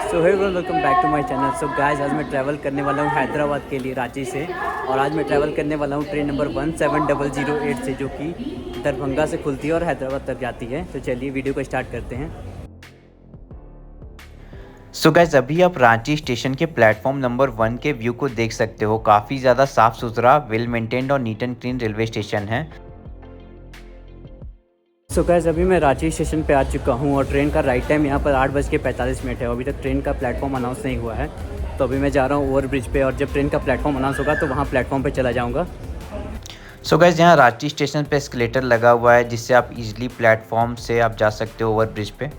So hey everyone, welcome back to my channel. So guys, आज मैं travel करने वाला हूँ हैदराबाद के लिए रांची से। और आज मैं ट्रैवल करने वाला हूँ ट्रेन नंबर 17008 से, जो कि दरभंगा से खुलती है और हैदराबाद तक जाती है। तो चलिए वीडियो को स्टार्ट करते हैं। सो गाइज अभी आप रांची स्टेशन के प्लेटफॉर्म नंबर 1 के व्यू को देख सकते हो। काफ़ी ज़्यादा साफ़ सुथरा, वेल मेंटेन्ड और neat and clean railway station है। सो गाइस, अभी मैं रांची स्टेशन पे आ चुका हूँ और ट्रेन का राइट टाइम यहाँ पर 8:45 है। अभी तक ट्रेन का प्लेटफॉर्म अनाउंस नहीं हुआ है, तो अभी मैं जा रहा हूँ ओवर ब्रिज पे, और जब ट्रेन का प्लेटफॉर्म अनाउंस होगा तो वहाँ प्लेटफॉर्म पे चला जाऊँगा। सो गाइज यहाँ रांची स्टेशन पे एस्केलेटर लगा हुआ है, जिससे आप इजीली प्लेटफॉर्म से आप जा सकते हो ओवर ब्रिज पे।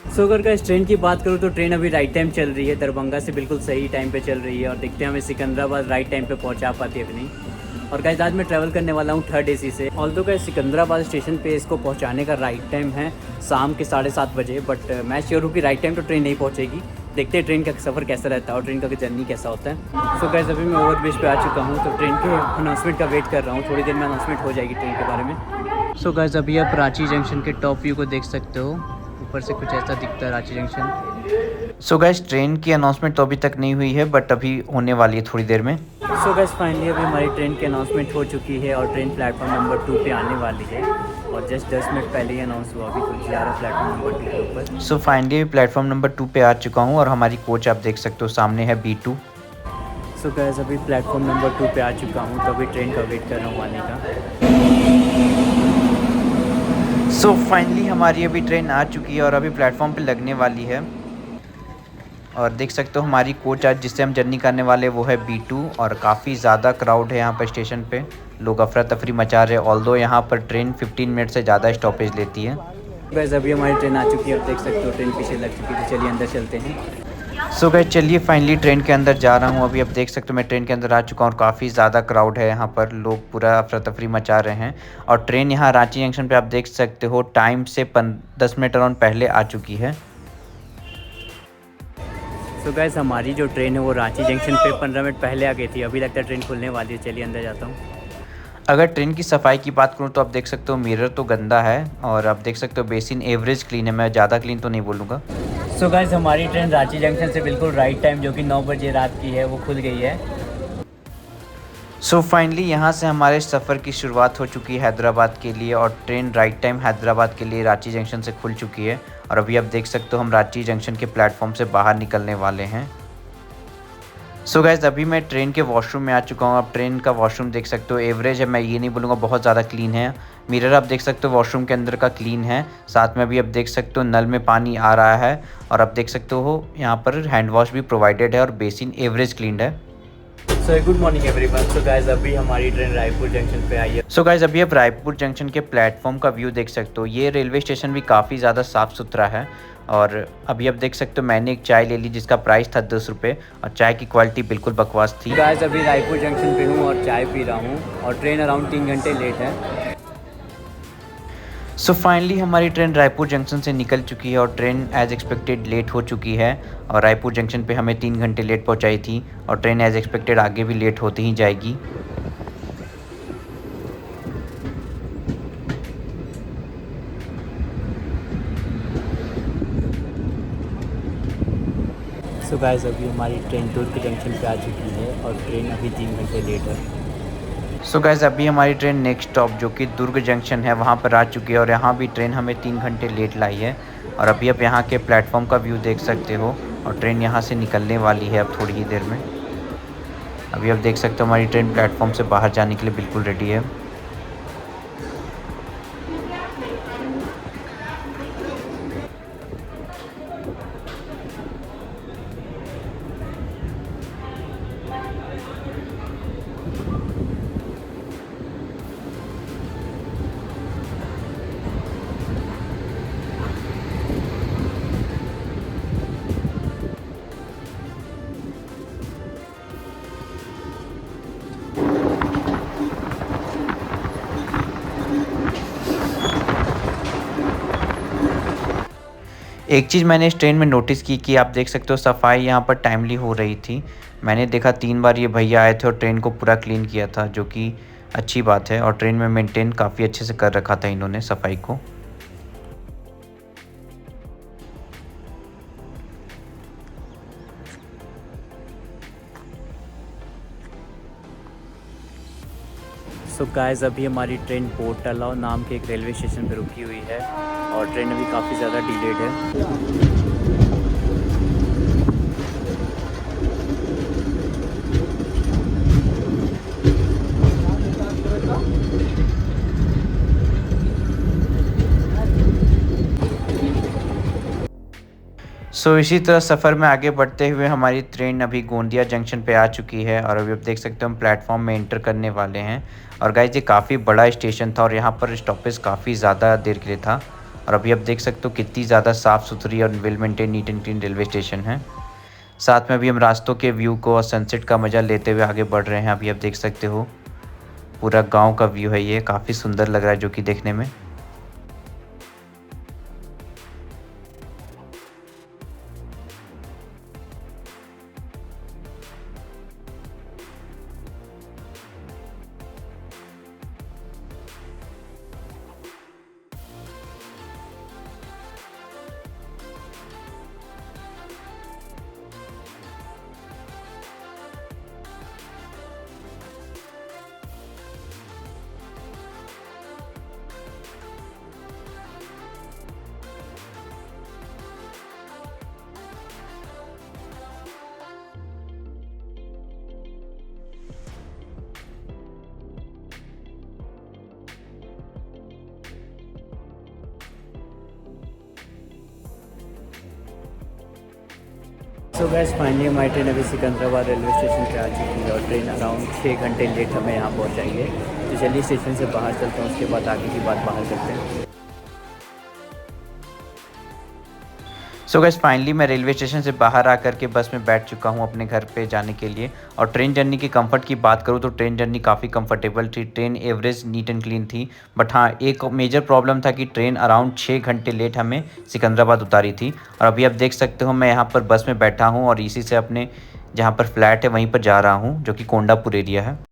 सो अगर गाइस ट्रेन की बात करूँ तो ट्रेन अभी राइट टाइम चल रही है, दरभंगा से बिल्कुल सही टाइम पे चल रही है। और देखते हैं हमें सिकंदराबाद राइट टाइम पे पहुंचा पाती है कि नहीं। और गाइस आज मैं ट्रैवल करने वाला हूँ 3rd AC से। ऑल्दो गाइस सिकंदराबाद स्टेशन पे इसको पहुँचाने का राइट टाइम है शाम के 7:30 बजे, बट मैं श्योर हूँ कि राइट टाइम तो ट्रेन नहीं पहुँचेगी। देखते हैं ट्रेन का सफ़र कैसा रहता है और ट्रेन का जर्नी कैसा होता है। सो गाइस अभी मैं ओवर ब्रिज पे आ चुका हूँ, तो ट्रेन के अनाउंसमेंट का वेट कर रहा हूँ। थोड़ी देर में अनाउंसमेंट हो जाएगी ट्रेन के बारे में। सो गाइस अभी आप रांची जंक्शन के टॉप व्यू को देख सकते हो। ऊपर से कुछ ऐसा दिखता है Ranchi junction. So guys train की अनाउंसमेंट तो अभी तक नहीं हुई है, बट अभी होने वाली है थोड़ी देर में। सो गाइस फाइनली अभी हमारी ट्रेन की अनाउंसमेंट हो चुकी है और ट्रेन प्लेटफॉर्म नंबर 2 पे आने वाली है। और जस्ट 10 मिनट पहले ही अनाउंस हुआ, अभी कुछ जा रहा है प्लेटफॉर्म नंबर 2 के ऊपर। सो फाइनली प्लेटफॉर्म नंबर 2 पे आ चुका हूँ और हमारी कोच आप देख सकते हो सामने है B2। सो गाइस अभी प्लेटफॉर्म नंबर 2 पे आ चुका हूँ, तो अभी ट्रेन का वेट कर रहा हूँ आने का। सो फाइनली हमारी अभी ट्रेन आ चुकी है और अभी प्लेटफॉर्म पे लगने वाली है। और देख सकते हो हमारी कोच आज जिससे हम जर्नी करने वाले वो है B2। और काफ़ी ज़्यादा क्राउड है यहाँ पर स्टेशन पे, लोग अफरा तफरी मचा रहे हैं। ऑल्दो यहाँ पर ट्रेन 15 मिनट से ज़्यादा स्टॉपेज लेती है। गाइस अभी हमारी ट्रेन आ चुकी है और देख सकते हो ट्रेन पीछे लग चुकी है। तो चलिए अंदर चलते हैं। सो गाइस चलिए फाइनली ट्रेन के अंदर जा रहा हूँ। अभी आप देख सकते हो मैं ट्रेन के अंदर आ चुका हूँ और काफ़ी ज़्यादा क्राउड है यहाँ पर, लोग पूरा अफरा तफरी मचा रहे हैं। और ट्रेन यहाँ रांची जंक्शन पे आप देख सकते हो टाइम से 10 मिनट अराउंड पहले आ चुकी है। सो गाइस हमारी जो ट्रेन है वो रांची जंक्शन पे 15 मिनट पहले आ गई थी। अभी लगता है ट्रेन खुलने वाली है। चलिए अंदर जाता हूँ। अगर ट्रेन की सफाई की बात करूँ तो आप देख सकते हो मिरर तो गंदा है, और आप देख सकते हो बेसिन एवरेज क्लीन है, मैं ज़्यादा क्लीन तो नहीं बोलूँगा। सो गाइस हमारी ट्रेन रांची जंक्शन से बिल्कुल राइट टाइम, जो कि 9 बजे रात की है, वो खुल गई है। सो फाइनली यहाँ से हमारे सफ़र की शुरुआत हो चुकी है हैदराबाद के लिए, और ट्रेन राइट टाइम हैदराबाद के लिए रांची जंक्शन से खुल चुकी है। और अभी आप देख सकते हो हम रांची जंक्शन के प्लेटफॉर्म से बाहर निकलने वाले हैं। सो गाइज अभी मैं ट्रेन के वॉशरूम में आ चुका हूँ। आप ट्रेन का वॉशरूम देख सकते हो, एवरेज है, मैं ये नहीं बोलूँगा बहुत ज़्यादा क्लीन है। मिरर आप देख सकते हो वॉशरूम के अंदर का क्लीन है। साथ में अभी आप देख सकते हो नल में पानी आ रहा है, और आप देख सकते हो यहाँ पर हैंड वॉश भी प्रोवाइडेड है, और बेसिन एवरेज क्लीन है। So good morning everyone. So guys अभी हमारी ट्रेन रायपुर जंक्शन पे आई है। सो गाइज अभी आप रायपुर जंक्शन के प्लेटफॉर्म का व्यू देख सकते हो। ये रेलवे स्टेशन भी काफ़ी ज़्यादा साफ़ सुथरा है। और अभी आप देख सकते हो मैंने एक चाय ले ली जिसका प्राइस था 10 रुपये, और चाय की क्वालिटी बिल्कुल बकवास थी। गाइस अभी रायपुर जंक्शन पे हूँ और चाय पी रहा हूँ, और ट्रेन अराउंड 3 घंटे लेट है। सो फाइनली हमारी ट्रेन रायपुर जंक्शन से निकल चुकी है, और ट्रेन एज़ एक्सपेक्टेड लेट हो चुकी है। और रायपुर जंक्शन पे हमें 3 घंटे लेट पहुंचाई थी, और ट्रेन एज़ एक्सपेक्टेड आगे भी लेट होती ही जाएगी। सो गाइस अभी हमारी ट्रेन दुर्ग जंक्शन पे आ चुकी है और ट्रेन अभी 3 घंटे लेट है। सो गाइज अभी हमारी ट्रेन नेक्स्ट स्टॉप जो कि दुर्ग जंक्शन है वहाँ पर आ चुकी है, और यहाँ भी ट्रेन हमें 3 घंटे लेट लाई है। और अभी आप यहाँ के प्लेटफॉर्म का व्यू देख सकते हो, और ट्रेन यहाँ से निकलने वाली है अब थोड़ी ही देर में। अभी आप देख सकते हो हमारी ट्रेन प्लेटफॉर्म से बाहर जाने के लिए बिल्कुल रेडी है। एक चीज़ मैंने इस ट्रेन में नोटिस की कि आप देख सकते हो सफाई यहाँ पर टाइमली हो रही थी। मैंने देखा 3 बार ये भैया आए थे और ट्रेन को पूरा क्लीन किया था, जो कि अच्छी बात है। और ट्रेन में मेंटेन काफ़ी अच्छे से कर रखा था इन्होंने सफाई को। सो गाइस अभी हमारी ट्रेन पोर्ट तलाव नाम के एक रेलवे स्टेशन पे रुकी हुई है और ट्रेन अभी काफ़ी ज़्यादा डिलेड है। सो इसी तरह सफ़र में आगे बढ़ते हुए हमारी ट्रेन अभी गोंदिया जंक्शन पे आ चुकी है और अभी आप देख सकते हो हम प्लेटफॉर्म में एंटर करने वाले हैं। और गाइस ये काफ़ी बड़ा स्टेशन था और यहाँ पर स्टॉपेज काफ़ी ज़्यादा देर के लिए था। और अभी आप देख सकते हो कितनी ज़्यादा साफ़ सुथरी और well maintain NEET and clean railway station है। साथ में अभी हम रास्तों के व्यू को और सनसेट का मज़ा लेते हुए आगे बढ़ रहे हैं। अभी आप देख सकते हो पूरा गाँव का व्यू है, ये काफ़ी सुंदर लग रहा है जो कि देखने में। सो गैस फाइनली हमारी ट्रेन अभी सिकंदराबाद रेलवे स्टेशन पे आ चुकी है और ट्रेन अराउंड 6 घंटे लेट हमें यहाँ पहुँचाएंगे। तो चलिए स्टेशन से बाहर चलते हैं, उसके बाद आगे की बात बाहर करते हैं। सो गाइस फाइनली मैं रेलवे स्टेशन से बाहर आकर के बस में बैठ चुका हूँ अपने घर पे जाने के लिए। और ट्रेन जर्नी की कंफर्ट की बात करूँ तो ट्रेन जर्नी काफ़ी कंफर्टेबल थी। Train average NEET and clean थी। बट हाँ, एक मेजर प्रॉब्लम था कि ट्रेन अराउंड 6 घंटे लेट हमें सिकंदराबाद उतारी थी। और अभी आप देख सकते हो मैं यहाँ पर बस में बैठा हूँ और इसी से अपने जहाँ पर फ्लैट है वहीं पर जा रहा हूँ, जो कि कोंडापुर एरिया है।